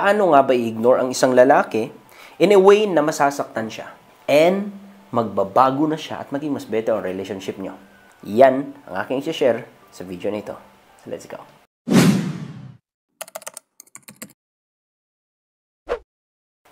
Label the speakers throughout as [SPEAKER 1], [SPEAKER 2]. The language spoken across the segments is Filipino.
[SPEAKER 1] paano nga ba i-ignore ang isang lalaki in a way na masasaktan siya and magbabago na siya at maging mas better ang relationship nyo. Yan ang aking i-share sa video nito. So let's go.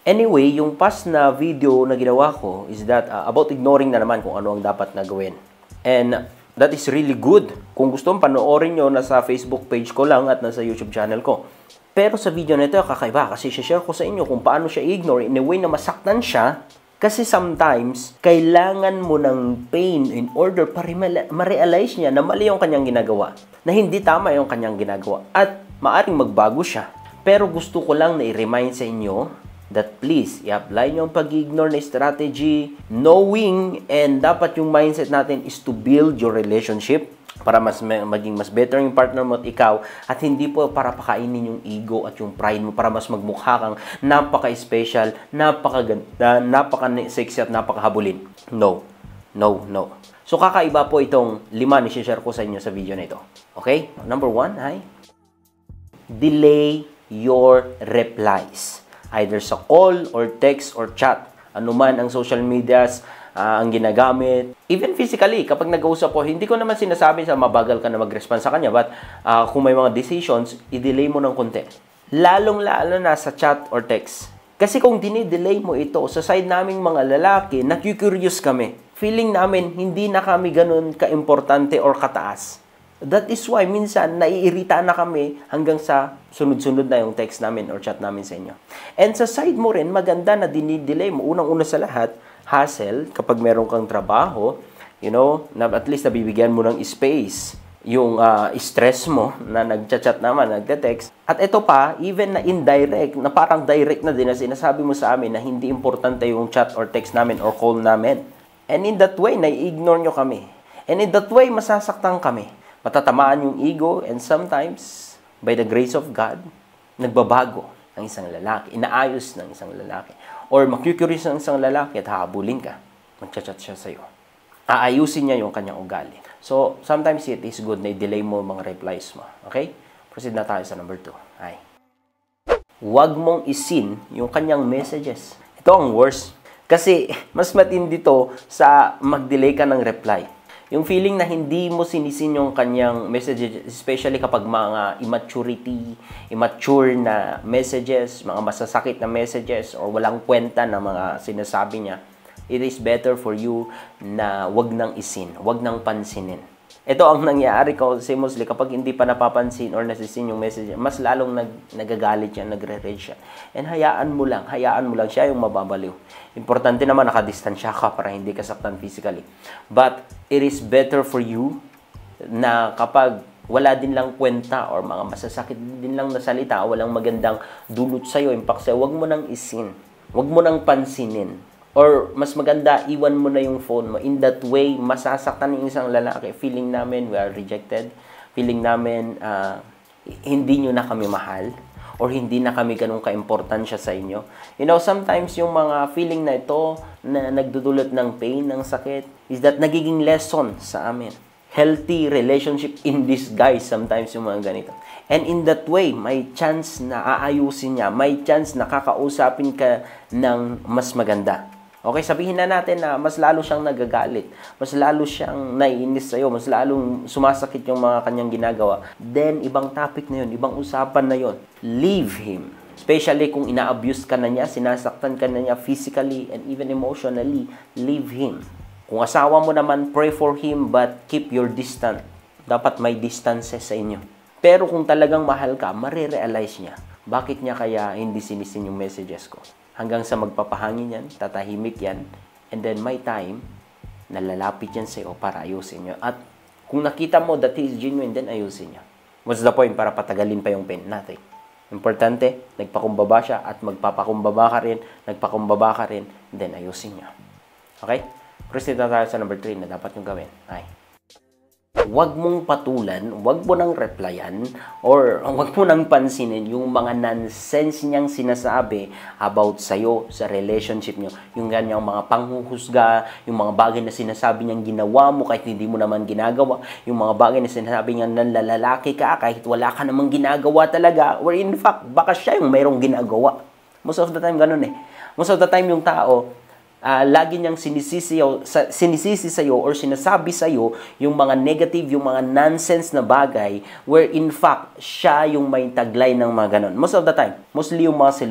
[SPEAKER 1] Anyway, yung past na video na ginawa ko is that about ignoring na naman kung ano ang dapat na gawin. And that is really good. Kung gusto mong panoorin nyo, nasa Facebook page ko lang at nasa YouTube channel ko. Pero sa video na ito, kakaiba kasi share ko sa inyo kung paano siya i-ignore in a way na masaktan siya. Kasi sometimes, kailangan mo ng pain in order para ma-realize niya na mali yung kanyang ginagawa. Na hindi tama yung kanyang ginagawa. At maaring magbago siya. Pero gusto ko lang na i-remind sa inyo that please, i-apply nyo ang pag-ignore na strategy, knowing, and dapat yung mindset natin is to build your relationship para maging mas better yung partner mo at ikaw, at hindi po para pakainin yung ego at yung pride mo para mas magmukha kang napaka-special, napakaganda, napaka-sexy at napakahabulin. No. No, no. So, kakaiba po itong 5 na share ko sa inyo sa video na ito. Okay? Number 1, delay your replies. Either sa call or text or chat. Ano man ang social medias ang ginagamit. Even physically, kapag nag-uusap po, hindi ko naman sinasabi sa mabagal ka na mag-respond sa kanya. But kung may mga decisions, i-delay mo ng konti. Lalong-lalo na sa chat or text. Kasi kung dinidelay mo ito, sa side naming mga lalaki, naku-curious kami. Feeling namin, hindi na kami ganun ka-importante or kataas. That is why minsan naiirita na kami hanggang sa sunod-sunod na yung text namin or chat namin sa inyo. And sa side mo rin, maganda na dinidelay mo. Unang-una sa lahat, hassle, kapag meron kang trabaho, na at least nabibigyan mo ng space yung stress mo na nagchat-chat naman, nagte-text. At ito pa, even na indirect, na parang direct na din na sinasabi mo sa amin na hindi importante yung chat or text namin or call namin. And in that way, nai-ignore nyo kami. And in that way, masasaktan kami. Matatamaan yung ego, and sometimes, by the grace of God, nagbabago ang isang lalaki, inaayos ng isang lalaki. Or makyukurious ng isang lalaki at hahabulin ka, magchat-chat siya sa'yo. Aayusin niya yung kanyang ugali. So, sometimes it is good na i-delay mo mga replies mo. Okay? Proceed na tayo sa number 2. Huwag mong isin yung kanyang messages. Ito ang worst. Kasi, mas matindi to sa mag-delay ka ng reply. Yung feeling na hindi mo sinisin yung kanyang messages, especially kapag mga immature na messages, mga masasakit na messages, or walang kwenta na mga sinasabi niya, it is better for you na wag nang isin, wag nang pansinin. Ito ang nangyayari kasi mostly kapag hindi pa napapansin or nasisin yung message, mas lalong nagagalit siya, nagre-rage siya. And hayaan mo lang siya yung mababaliw. Importante naman nakadistansya ka para hindi ka saktan physically. But it is better for you na kapag wala din lang kwenta or mga masasakit din lang na salita, walang magandang dulot sa'yo, impact sa'yo, wag mo nang isin. Wag mo nang pansinin. Or mas maganda, iwan mo na yung phone mo. In that way, masasaktan ng isang lalaki. Feeling namin we are rejected. Feeling namin hindi nyo na kami mahal. Or hindi na kami ganun ka-importansya sa inyo. Sometimes yung mga feeling na ito na nagdudulot ng pain, ng sakit, is that nagiging lesson sa amin. Healthy relationship in disguise sometimes yung mga ganito. And in that way, may chance na aayusin niya. May chance na kakausapin ka ng mas maganda. Okay, sabihin na natin na mas lalo siyang nagagalit, mas lalo siyang naiinis sa'yo, mas lalong sumasakit yung mga kanyang ginagawa. Then, ibang topic na yun, ibang usapan na yun. Leave him. Especially kung ina-abuse ka na niya, sinasaktan ka na niya physically and even emotionally, leave him. Kung asawa mo naman, pray for him but keep your distance. Dapat may distances sa inyo. Pero kung talagang mahal ka, marirealize niya. Bakit niya kaya hindi sinisin yung messages ko? Hanggang sa magpapahangin yan, tatahimik yan, and then may time, nalalapit yan sa'yo para ayusin nyo. At kung nakita mo that he is genuine, then ayusin niya. What's the point? Para patagalin pa yung pain natin. Importante, nagpakumbaba siya at magpapakumbaba ka rin, then ayusin niya. Okay? Proceed na tayo sa number 3 na dapat nyo gawin. Huwag mong patulan, huwag mo nang replyan, or huwag mo nang pansinin yung mga nonsense niyang sinasabi about sa'yo, sa relationship niyo. Yung ganyang mga panghuhusga, yung mga bagay na sinasabi niyang ginawa mo kahit hindi mo naman ginagawa, yung mga bagay na sinasabi niyang nanlalalaki ka kahit wala ka namang ginagawa talaga, or in fact, baka siya yung mayroong ginagawa. Most of the time, ganun eh. Most of the time, yung tao, lagi niyang sinisisi sa'yo or sinasabi sa'yo yung mga negative, yung mga nonsense na bagay where in fact, siya yung may taglay ng mga ganon. Most of the time, mostly yung mga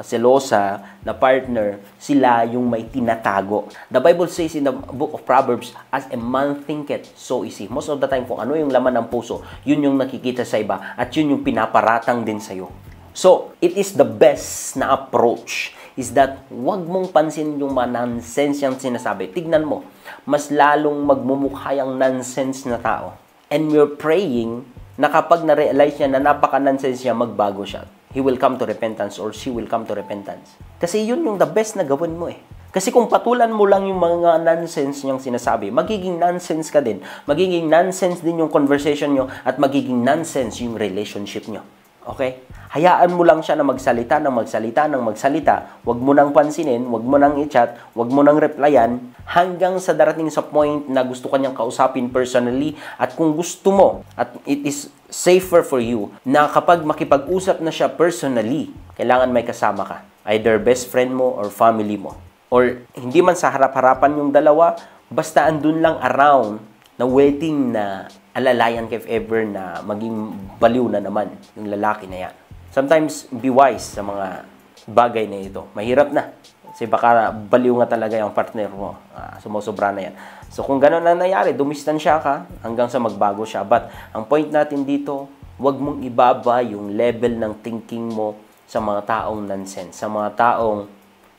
[SPEAKER 1] selosa na partner, sila yung may tinatago. The Bible says in the book of Proverbs, as a man thinketh, so is he. Most of the time, kung ano yung laman ng puso, yun yung nakikita sa iba at yun yung pinaparatang din sa'yo. So, it is the best na approach is that wag mong pansin yung mga nonsense yung sinasabi. Tignan mo, mas lalong magmumukha yung nonsense na tao. And we're praying na kapag na-realize niya na napaka-nonsense niya, magbago siya. He will come to repentance or she will come to repentance. Kasi yun yung the best na gawin mo eh. Kasi kung patulan mo lang yung mga nonsense niyang sinasabi, magiging nonsense ka din. Magiging nonsense din yung conversation niyo at magiging nonsense yung relationship niyo. Okay? Hayaan mo lang siya na magsalita ng magsalita. Huwag mo nang pansinin, huwag mo nang i-chat, huwag mo nang replyan, hanggang sa darating sa point na gusto kanyang kausapin personally. At kung gusto mo, at it is safer for you, na kapag makipag-usap na siya personally, kailangan may kasama ka. Either best friend mo or family mo. Or hindi man sa harap-harapan yung dalawa, basta andun lang around na waiting na alalayan ka if ever na maging baliw na naman yung lalaki na yan. Sometimes, be wise sa mga bagay na ito. Mahirap na. Kasi baka baliw nga talaga yung partner mo. Sumusobra na yan. So, kung gano'n na nangyari, dumistansya ka hanggang sa magbago siya. But, ang point natin dito, huwag mong ibaba yung level ng thinking mo sa mga taong nonsense. Sa mga taong,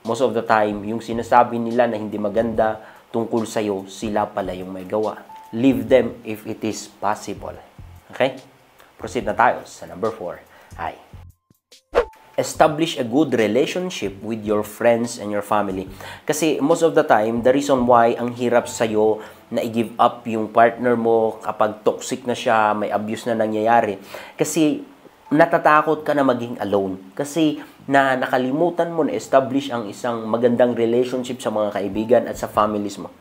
[SPEAKER 1] most of the time, yung sinasabi nila na hindi maganda tungkol sa'yo, sila pala yung may gawa. Leave them if it is possible. Okay? Proceed na tayo sa number 4. Hi. Establish a good relationship with your friends and your family. Kasi most of the time, the reason why ang hirap sa'yo na i-give up yung partner mo kapag toxic na siya, may abuse na nangyayari. Kasi natatakot ka na maging alone. Kasi nakalimutan mo na establish ang isang magandang relationship sa mga kaibigan at sa families mo.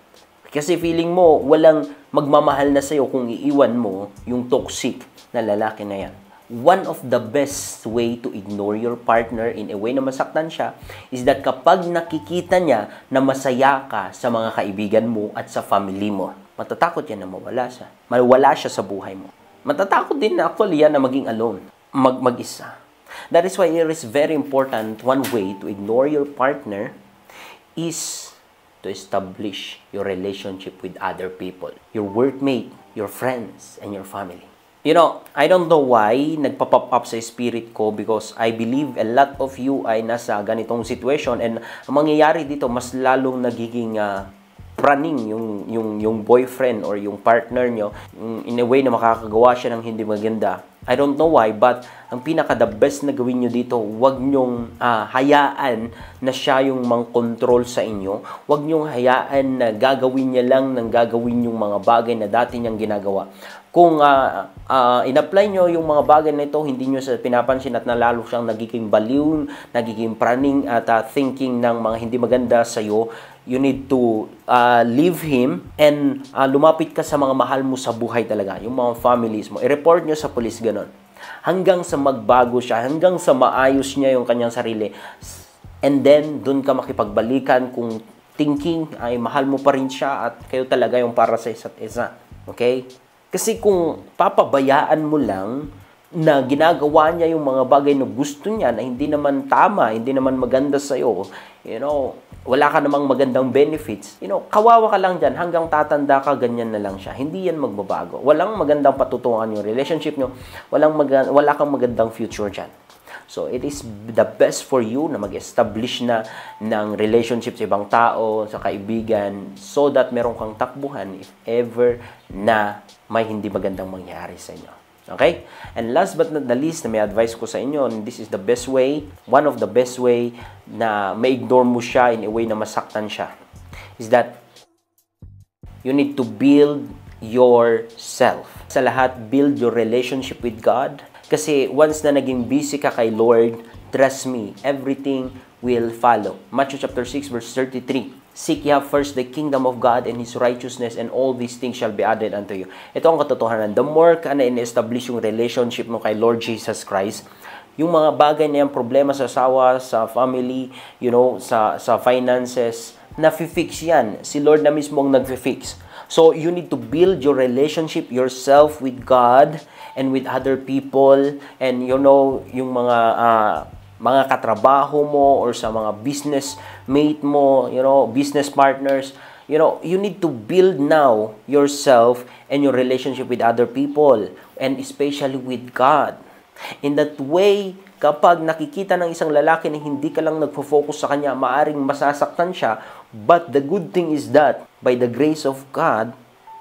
[SPEAKER 1] Kasi feeling mo, walang magmamahal na sa'yo kung iiwan mo yung toxic na lalaki na yan. One of the best way to ignore your partner in a way na masaktan siya is that kapag nakikita niya na masaya ka sa mga kaibigan mo at sa family mo, matatakot yan na mawala siya. Mawala siya sa buhay mo. Matatakot din na actually yan na maging alone, mag-isa. That is why it is very important, one way to ignore your partner is to establish your relationship with other people, your workmate, your friends, and your family. You know, I don't know why nagpa-pop up sa spirit ko because I believe a lot of you ay nasa ganitong situation and ang mangyayari dito mas lalong nagiging praning yung boyfriend or yung partner nyo in a way na makakagawa siya ng hindi maganda. I don't know why, but ang pinaka-the best na gawin nyo dito, huwag nyong hayaan na siya yung mang-control sa inyo. Huwag nyong hayaan na gagawin niya lang ng gagawin yung mga bagay na dati niyang ginagawa. Kung in-apply nyo yung mga bagay na ito, hindi nyo sa pinapansin at nalalo siyang nagiging baliw, nagiging praning at thinking ng mga hindi maganda sa'yo, you need to leave him and lumapit ka sa mga mahal mo sa buhay talaga, yung mga families mo. I-report nyo sa police, ganon. Hanggang sa magbago siya, hanggang sa maayos niya yung kanyang sarili. And then, dun ka makipagbalikan kung thinking ay mahal mo pa rin siya at kayo talaga yung para sa isa't isa. Okay? Kasi kung papabayaan mo lang na ginagawa niya yung mga bagay na gusto niya na hindi naman tama, hindi naman maganda sa'yo, you know, wala ka namang magandang benefits, you know, kawawa ka lang dyan, hanggang tatanda ka, ganyan na lang siya. Hindi yan magbabago. Walang magandang patutungan yung relationship nyo, wala kang magandang future dyan. So, it is the best for you na mag-establish na ng relationship sa ibang tao, sa kaibigan, so that meron kang takbuhan if ever na may hindi magandang mangyari sa inyo. Okay? And last but not the least, na may advice ko sa inyo, and this is the best way, one of the best way na ma-ignore mo siya in a way na masaktan siya, is that you need to build yourself. Sa lahat, build your relationship with God. Kasi once na naging busy ka kay Lord, trust me, everything will follow. Matthew chapter 6 verse 33. Seek ye first the kingdom of God and His righteousness, and all these things shall be added unto you. Ito ang katotohanan. The more ka na in-establish yung relationship mo kay Lord Jesus Christ, yung mga bagay na yung problema sa asawa, sa family, sa finances, nafi-fix yan. Si Lord na mismo ang nag-fix. So, you need to build your relationship yourself with God and with other people, and yung mga katrabaho mo or sa mga business mate mo, business partners, you need to build now yourself and your relationship with other people, and especially with God. In that way, kapag nakikita ng isang lalaki na hindi ka lang nagfo-focus sa kanya, maaring masasaktan siya, but the good thing is that, by the grace of God,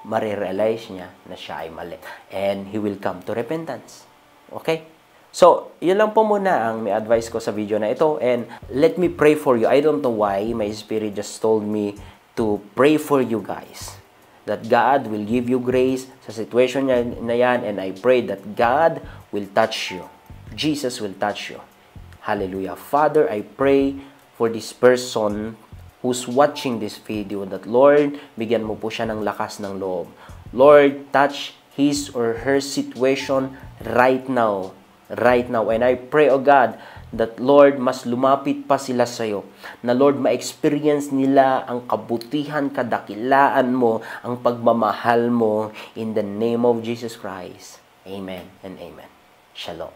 [SPEAKER 1] marirealize niya na siya ay mali. And he will come to repentance. Okay? So, yun lang po muna ang may advice ko sa video na ito. And let me pray for you. I don't know why my spirit just told me to pray for you guys. That God will give you grace sa situation na yan. And I pray that God will touch you. Jesus will touch you. Hallelujah. Father, I pray for this person who's watching this video that, Lord, bigyan mo po siya ng lakas ng loob. Lord, touch his or her situation right now. Right now. And I pray, oh God, that, Lord, mas lumapit pa sila sa iyo. Na, Lord, ma-experience nila ang kabutihan, kadakilaan mo, ang pagmamahal mo, in the name of Jesus Christ. Amen and amen. Shalom.